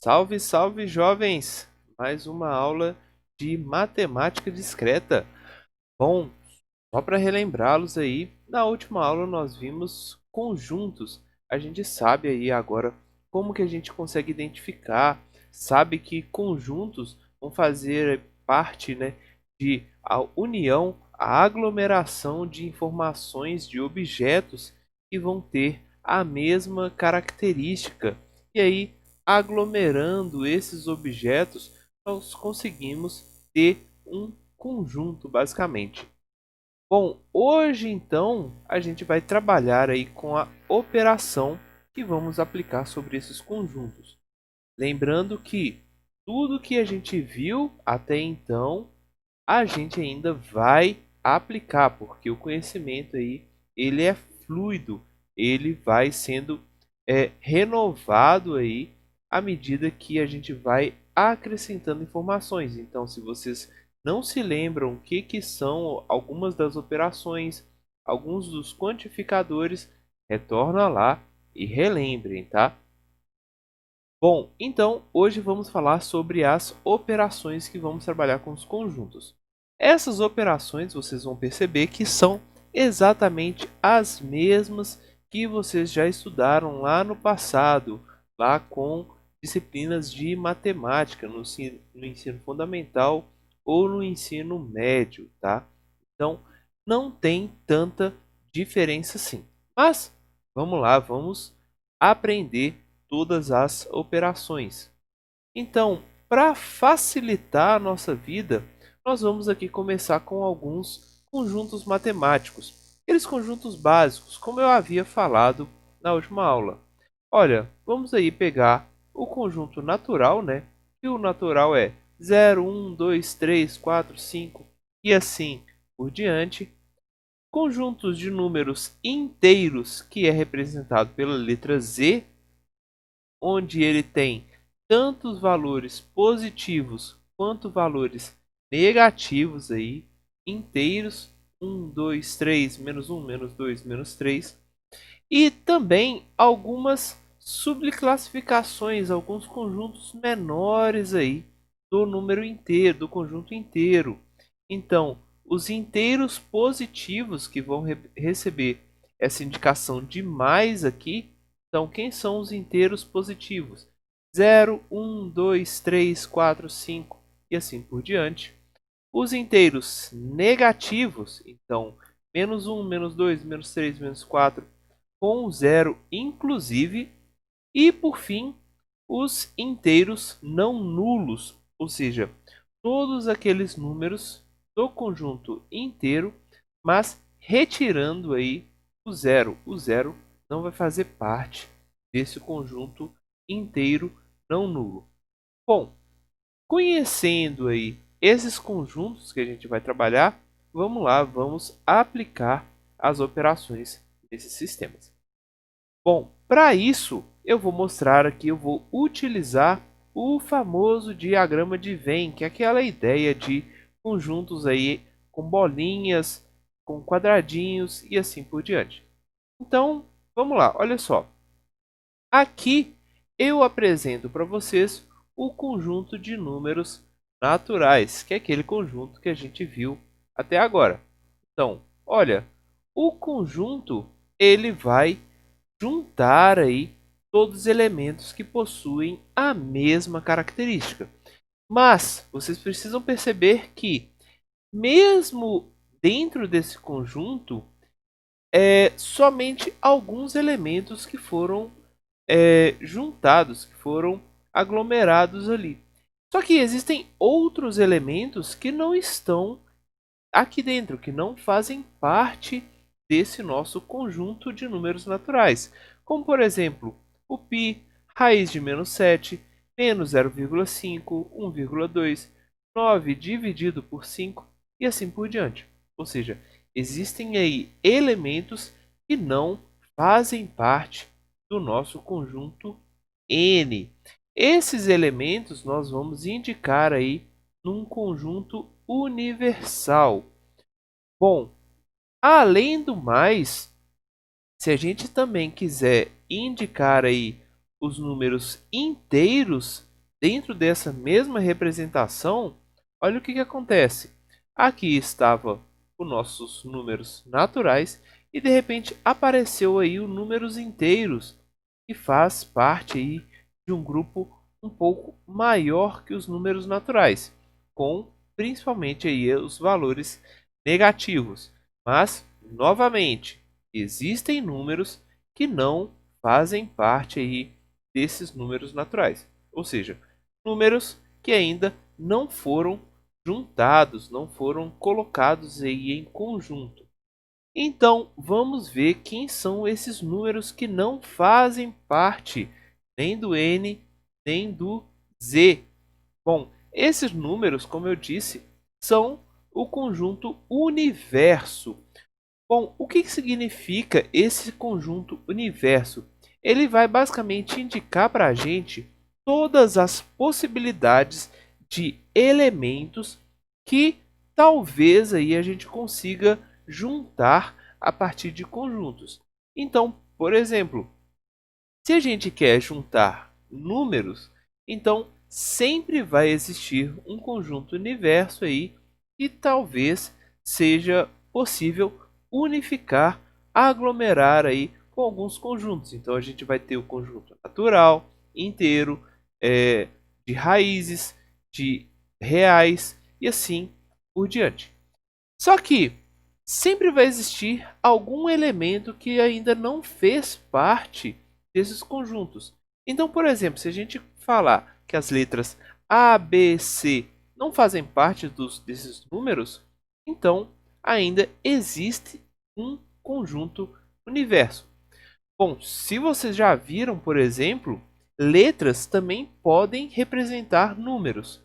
Salve, salve, jovens! Mais uma aula de matemática discreta. Bom, só para relembrá-los aí, na última aula nós vimos conjuntos. A gente sabe aí agora como que a gente consegue identificar, sabe que conjuntos vão fazer parte, né, de a união, a aglomeração de informações de objetos que vão ter a mesma característica. E aí, aglomerando esses objetos, nós conseguimos ter um conjunto, basicamente. Bom, hoje então a gente vai trabalhar aí com a operação que vamos aplicar sobre esses conjuntos. Lembrando que tudo que a gente viu até então, a gente ainda vai aplicar, porque o conhecimento aí, ele é fluido, ele vai sendo renovado aí à medida que a gente vai acrescentando informações. Então, se vocês não se lembram o que são algumas das operações, alguns dos quantificadores, retorna lá e relembrem, tá? Bom, então hoje vamos falar sobre as operações que vamos trabalhar com os conjuntos. Essas operações vocês vão perceber que são exatamente as mesmas que vocês já estudaram lá no passado, lá com disciplinas de matemática no ensino fundamental ou no ensino médio, tá? Então não tem tanta diferença assim. Mas vamos lá, vamos aprender todas as operações. Então, para facilitar a nossa vida, nós vamos aqui começar com alguns conjuntos matemáticos. Aqueles conjuntos básicos, como eu havia falado na última aula. Olha, vamos aí pegar o conjunto natural, né? E o natural é 0, 1, 2, 3, 4, 5 e assim por diante. Conjuntos de números inteiros, que é representado pela letra Z, onde ele tem tanto os valores positivos quanto valores negativos aí, inteiros, 1, 2, 3, menos 1, menos 2, menos 3. E também algumas subclassificações, alguns conjuntos menores aí do número inteiro, do conjunto inteiro. Então, os inteiros positivos que vão receber essa indicação de mais aqui. Então, quem são os inteiros positivos? 0, 1, 2, 3, 4, 5 e assim por diante. Os inteiros negativos, então, menos 1, menos 2, menos 3, menos 4, com zero inclusive. E, por fim, os inteiros não nulos, ou seja, todos aqueles números do conjunto inteiro, mas retirando aí o zero. O zero não vai fazer parte desse conjunto inteiro não nulo. Bom, conhecendo aí esses conjuntos que a gente vai trabalhar, vamos lá, vamos aplicar as operações desses sistemas. Bom, para isso eu vou mostrar aqui, eu vou utilizar o famoso diagrama de Venn, que é aquela ideia de conjuntos aí com bolinhas, com quadradinhos e assim por diante. Então, vamos lá, olha só. Aqui eu apresento para vocês o conjunto de números naturais, que é aquele conjunto que a gente viu até agora. Então, olha, o conjunto ele vai juntar aí todos os elementos que possuem a mesma característica. Mas vocês precisam perceber que mesmo dentro desse conjunto, somente alguns elementos que foram juntados, que foram aglomerados ali. Só que existem outros elementos que não estão aqui dentro, que não fazem parte desse nosso conjunto de números naturais, como por exemplo o π, raiz de menos 7, menos 0,5, 1,2, 9 dividido por 5 e assim por diante. Ou seja, existem aí elementos que não fazem parte do nosso conjunto N. Esses elementos nós vamos indicar aí num conjunto universal. Bom, além do mais, se a gente também quiser indicar aí os números inteiros dentro dessa mesma representação, olha o que acontece. Aqui estava os nossos números naturais e de repente apareceu aí os números inteiros, que faz parte aí de um grupo um pouco maior que os números naturais, com principalmente aí os valores negativos. Mas, novamente, existem números que não fazem parte aí desses números naturais, ou seja, números que ainda não foram juntados, não foram colocados aí em conjunto. Então, vamos ver quem são esses números que não fazem parte nem do N nem do Z. Bom, esses números, como eu disse, são o conjunto universo. Bom, o que significa esse conjunto universo? Ele vai basicamente indicar para a gente todas as possibilidades de elementos que talvez aí a gente consiga juntar a partir de conjuntos. Então, por exemplo, se a gente quer juntar números, então sempre vai existir um conjunto universo aí que talvez seja possível unificar, aglomerar aí com alguns conjuntos. Então a gente vai ter o conjunto natural, inteiro, de raízes, de reais e assim por diante. Só que sempre vai existir algum elemento que ainda não fez parte desses conjuntos. Então, por exemplo, se a gente falar que as letras A, B, C não fazem parte desses números, então ainda existe um conjunto universo. Bom, se vocês já viram, por exemplo, letras também podem representar números,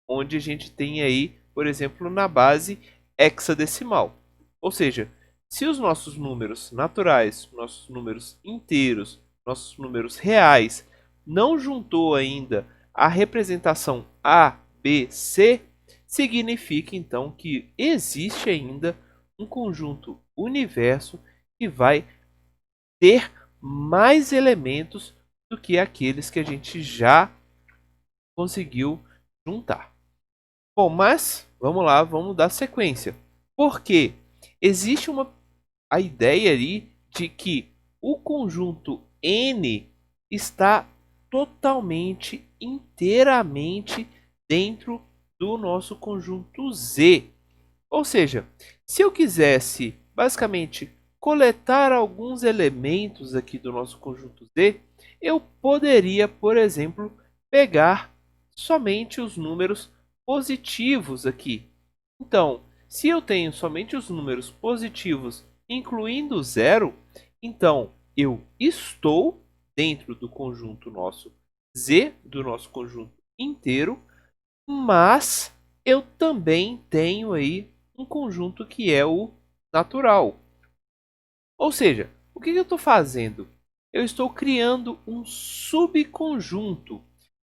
onde a gente tem aí, por exemplo, na base hexadecimal. Ou seja, se os nossos números naturais, nossos números inteiros, nossos números reais não juntou ainda a representação A, B, C, significa então que existe ainda um conjunto universo que vai ter mais elementos do que aqueles que a gente já conseguiu juntar. Bom, mas vamos lá, vamos dar sequência. Porque existe a ideia ali de que o conjunto N está totalmente, inteiramente dentro do nosso conjunto Z. Ou seja, se eu quisesse basicamente coletar alguns elementos aqui do nosso conjunto Z, eu poderia, por exemplo, pegar somente os números positivos aqui. Então, se eu tenho somente os números positivos, incluindo zero, então eu estou dentro do conjunto nosso Z, do nosso conjunto inteiro, mas eu também tenho aí um conjunto que é o natural. Ou seja, o que eu estou fazendo? Eu estou criando um subconjunto.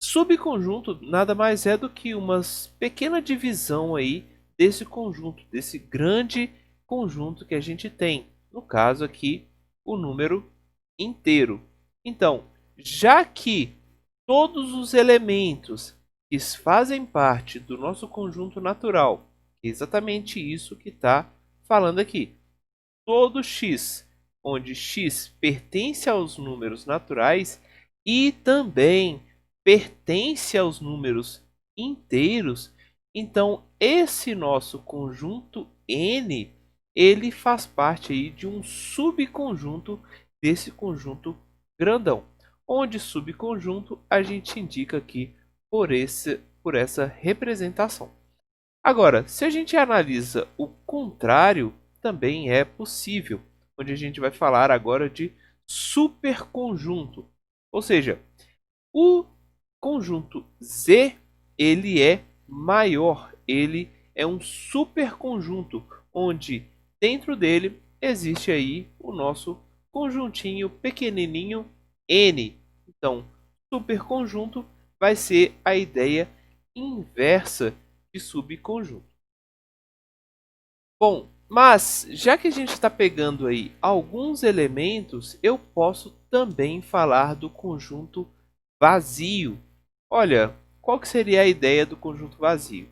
Subconjunto nada mais é do que uma pequena divisão aí desse conjunto, desse grande conjunto que a gente tem. No caso aqui, o número inteiro. Então, já que todos os elementos que fazem parte do nosso conjunto natural, é exatamente isso que está falando aqui. Todo x, onde x pertence aos números naturais e também pertence aos números inteiros, então esse nosso conjunto N, ele faz parte aí de um subconjunto desse conjunto grandão, onde subconjunto a gente indica aqui por essa representação. Agora, se a gente analisa o contrário, também é possível, onde a gente vai falar agora de superconjunto. Ou seja, o conjunto Z, ele é maior, ele é um superconjunto, onde dentro dele existe aí o nosso conjuntinho pequenininho N. Então, superconjunto vai ser a ideia inversa de subconjunto. Bom, mas já que a gente está pegando aí alguns elementos, eu posso também falar do conjunto vazio. olha, qual que seria a ideia do conjunto vazio?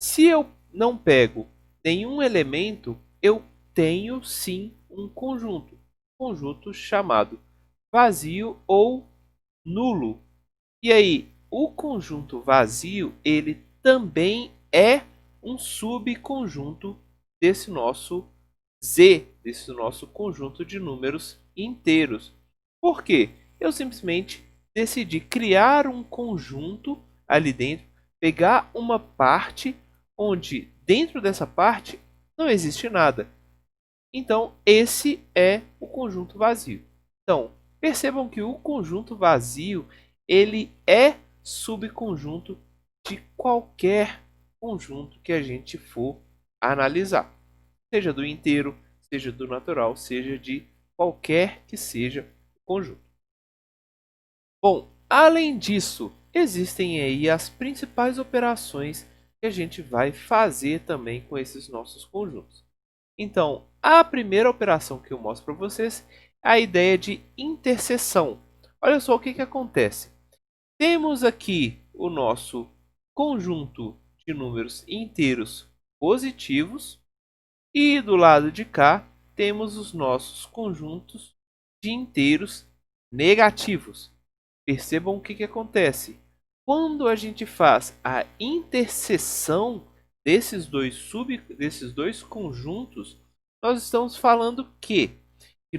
Se eu não pego nenhum elemento, eu tenho sim um conjunto chamado vazio ou nulo. E aí, o conjunto vazio, ele também é um subconjunto desse nosso Z, desse nosso conjunto de números inteiros. Por quê? Eu simplesmente decidi criar um conjunto ali dentro, pegar uma parte onde dentro dessa parte não existe nada. Então, esse é o conjunto vazio. Então, percebam que o conjunto vazio, ele é subconjunto de qualquer conjunto que a gente for analisar. Seja do inteiro, seja do natural, seja de qualquer que seja o conjunto. Bom, além disso, existem aí as principais operações que a gente vai fazer também com esses nossos conjuntos. Então, a primeira operação que eu mostro para vocês é a ideia de interseção. Olha só o que acontece. Temos aqui o nosso conjunto de números inteiros positivos e do lado de cá temos os nossos conjuntos de inteiros negativos. Percebam o que acontece. Quando a gente faz a interseção desses dois conjuntos, nós estamos falando que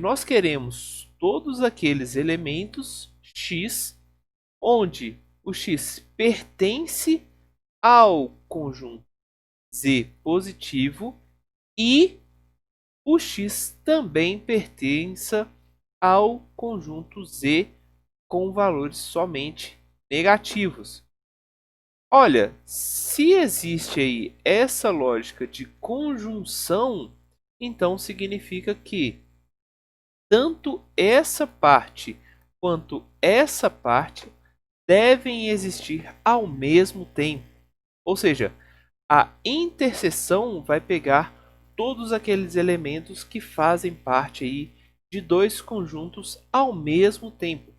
nós queremos todos aqueles elementos x, onde o x pertence ao conjunto z positivo e o x também pertença ao conjunto z com valores somente negativos. Olha, se existe aí essa lógica de conjunção, então significa que tanto essa parte quanto essa parte devem existir ao mesmo tempo. Ou seja, a interseção vai pegar todos aqueles elementos que fazem parte aí de dois conjuntos ao mesmo tempo.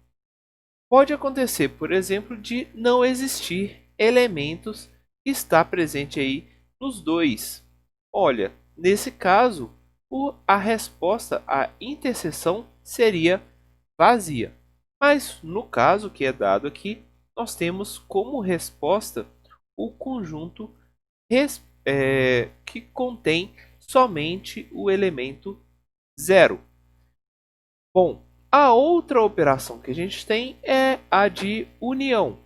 Pode acontecer, por exemplo, de não existir elementos que está presente aí nos dois. Olha, nesse caso, a resposta à interseção seria vazia. Mas no caso que é dado aqui, nós temos como resposta o conjunto que contém somente o elemento zero. Bom, a outra operação que a gente tem é a de união.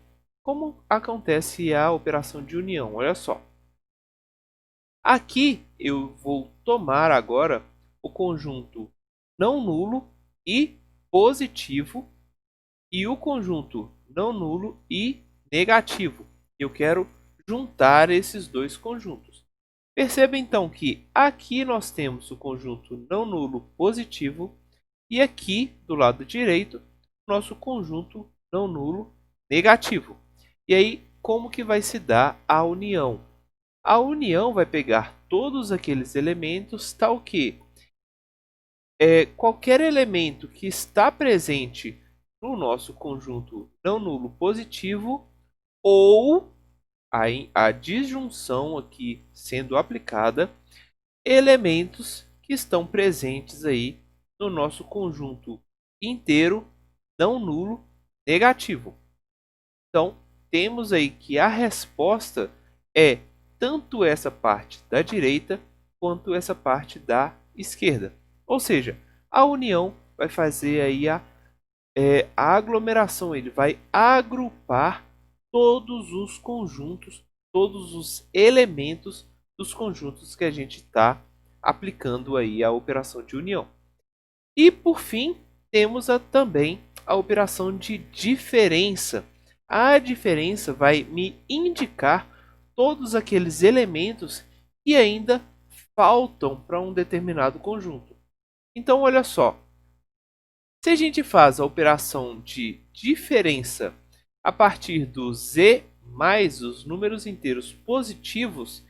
Como acontece a operação de união? Olha só. Aqui eu vou tomar agora o conjunto não nulo e positivo e o conjunto não nulo e negativo. Eu quero juntar esses dois conjuntos. Perceba então que aqui nós temos o conjunto não nulo positivo e aqui do lado direito nosso conjunto não nulo negativo. E aí como que vai se dar a união? A união vai pegar todos aqueles elementos tal que qualquer elemento que está presente no nosso conjunto não nulo positivo ou a disjunção aqui sendo aplicada, elementos que estão presentes aí no nosso conjunto inteiro não nulo negativo. Então, temos aí que a resposta é tanto essa parte da direita quanto essa parte da esquerda. Ou seja, a união vai fazer aí a aglomeração, ele vai agrupar todos os conjuntos, todos os elementos dos conjuntos que a gente está aplicando aí a operação de união. E por fim, temos também a operação de diferença. A diferença vai me indicar todos aqueles elementos que ainda faltam para um determinado conjunto. Então, olha só. Se a gente faz a operação de diferença a partir do z mais os números inteiros positivos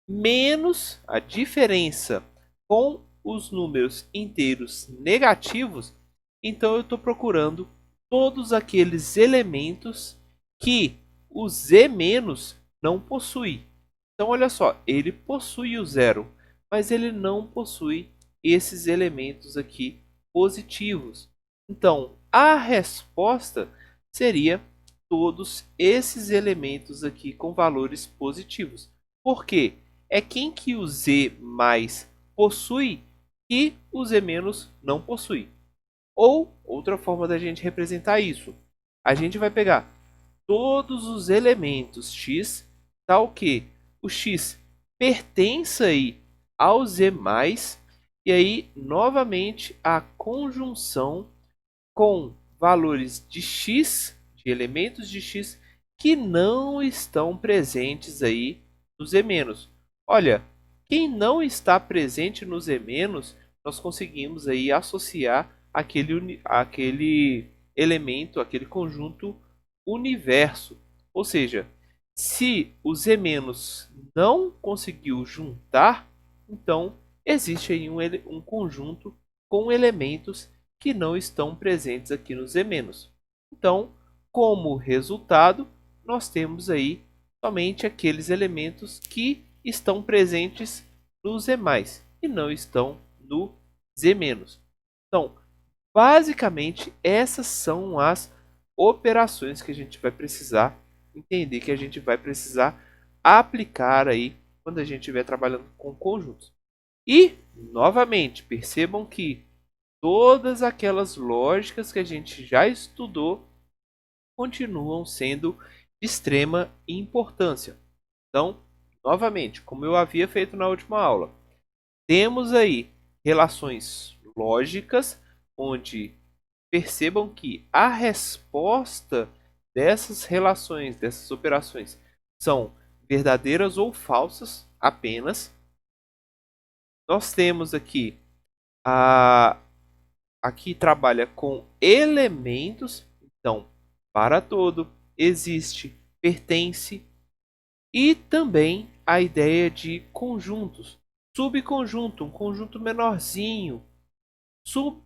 menos a diferença com os números inteiros negativos, então eu estou procurando todos aqueles elementos que o Z- não possui. Então, olha só, ele possui o 0, mas ele não possui esses elementos aqui positivos. Então, a resposta seria todos esses elementos aqui com valores positivos. Por quê? É quem que o Z mais possui e o Z menos não possui. Ou, outra forma da gente representar isso, a gente vai pegar todos os elementos x, tal que o x pertence aí ao Z+, e aí, novamente, a conjunção com valores de x, de elementos de x, que não estão presentes aí no Z-. Olha, quem não está presente no Z-, nós conseguimos aí associar aquele elemento, aquele conjunto universo. Ou seja, se o Z- não conseguiu juntar, então existe aí um conjunto com elementos que não estão presentes aqui no Z-. Então, como resultado, nós temos aí somente aqueles elementos que estão presentes no Z+, e não estão no Z-. Então, basicamente, essas são as operações que a gente vai precisar entender, que a gente vai precisar aplicar aí quando a gente estiver trabalhando com conjuntos. E, novamente, percebam que todas aquelas lógicas que a gente já estudou continuam sendo de extrema importância. Então, novamente, como eu havia feito na última aula, temos aí relações lógicas, onde percebam que a resposta dessas relações, dessas operações, são verdadeiras ou falsas apenas. Nós temos aqui aqui trabalha com elementos, então para todo existe pertence, e também a ideia de conjuntos. Subconjunto, um conjunto menorzinho.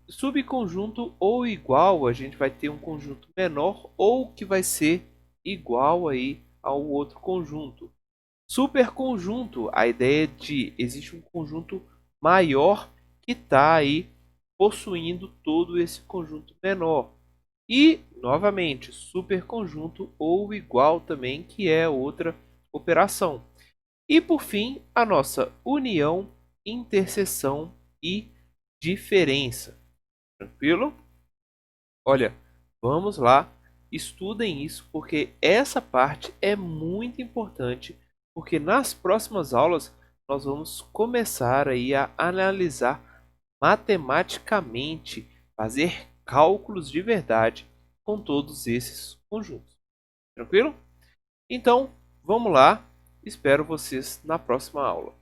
Subconjunto ou igual, a gente vai ter um conjunto menor ou que vai ser igual aí ao outro conjunto. Superconjunto, a ideia de existe um conjunto maior que está aí possuindo todo esse conjunto menor. E, novamente, superconjunto ou igual também, que é outra operação. E, por fim, a nossa união, interseção e diferença. Tranquilo? Olha, vamos lá, estudem isso, porque essa parte é muito importante, porque nas próximas aulas nós vamos começar aí a analisar matematicamente, fazer cálculos de verdade com todos esses conjuntos. Tranquilo? Então, vamos lá. Espero vocês na próxima aula.